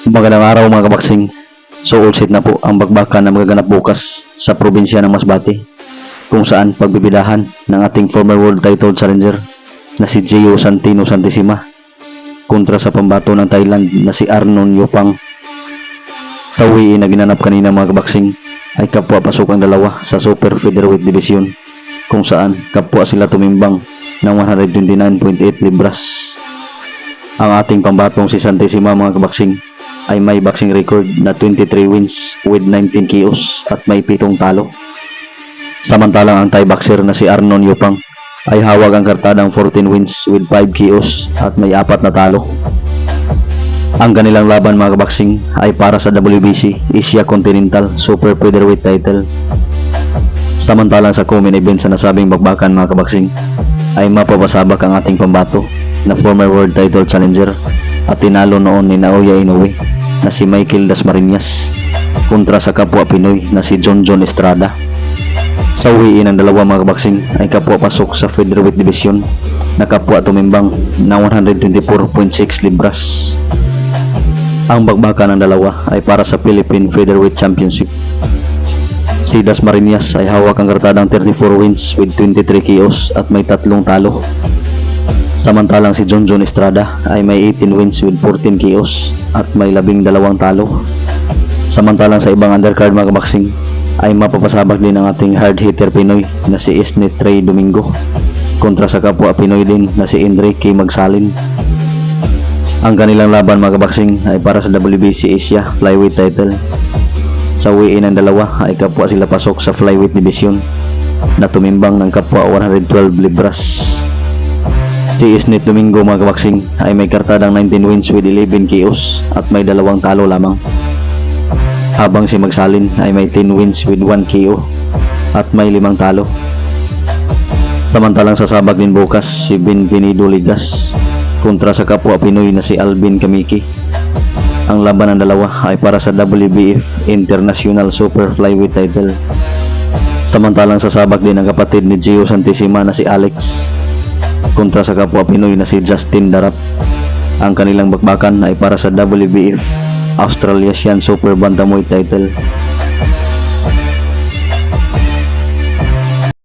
Magandang araw mga kabaksing. So all set na po ang bakbakan na magaganap bukas sa probinsya ng Masbate, kung saan pagbibidahan ng ating former world title challenger na si Gio Santino Santissima kontra sa pambato ng Thailand na si Arnon Yopang. Sa uwiin na ginanap kanina mga kabaksing ay kapwa pasok ang dalawa sa Super Featherweight Division, kung saan kapwa sila tumimbang ng 129.8 libras. Ang ating pambatong si Santissima mga kabaksing ay may boxing record na 23 wins with 19 KOs at may 7 talo. Samantalang ang Thai boxer na si Arnon Yopang ay hawak ang kartadang 14 wins with 5 KOs at may 4 na talo. Ang kanilang laban mga kabaksing ay para sa WBC Asia Continental Super Featherweight title. Samantalang sa co-main event sa nasabing bakbakan mga kabaksing ay mapapasabak ang ating pambato na former world title challenger at tinalo noon ni Naoya Inoue na si Michael Dasmariñas kontra sa kapwa Pinoy na si John Estrada. Sa uwiin ng dalawa mga kabaksing ay kapwa pasok sa featherweight division na kapwa tumimbang na 124.6 libras. Ang bakbakan ng dalawa ay para sa Philippine Featherweight Championship. Si Dasmariñas ay hawak ang kartadang 34 wins with 23 KOs at may 3 talo. Samantalang si John Estrada ay may 18 wins with 14 KOs at may 12 talo. Samantalang sa ibang undercard mga kabaksing ay mapapasabak din ang ating hard hitter Pinoy na si Isnet Trey Domingo kontra sa kapwa Pinoy din na si Enrique Magsalin. Ang kanilang laban mga kabaksing ay para sa WBC Asia Flyweight title. Sa uwiin ng dalawa ay kapwa sila pasok sa Flyweight division na tumimbang ng kapwa 112 libras. Si Isnet Domingo mga kabaksing ay may kartadang 19 wins with 11 KOs at may 2 talo lamang. Habang si Magsalin ay may 10 wins with 1 KO at may 5 talo. Samantalang sasabak din bukas si Benvenido Ligas kontra sa kapwa Pinoy na si Alvin Kamiki. Ang laban ng dalawa ay para sa WBF International Super Flyweight title. Samantalang sasabak din ang kapatid ni Gio Santissima na si Alex kontra sa kapwa Pinoy na si Justin Darap. Ang kanilang bakbakan ay para sa WBF Australasian Super Bantamweight title.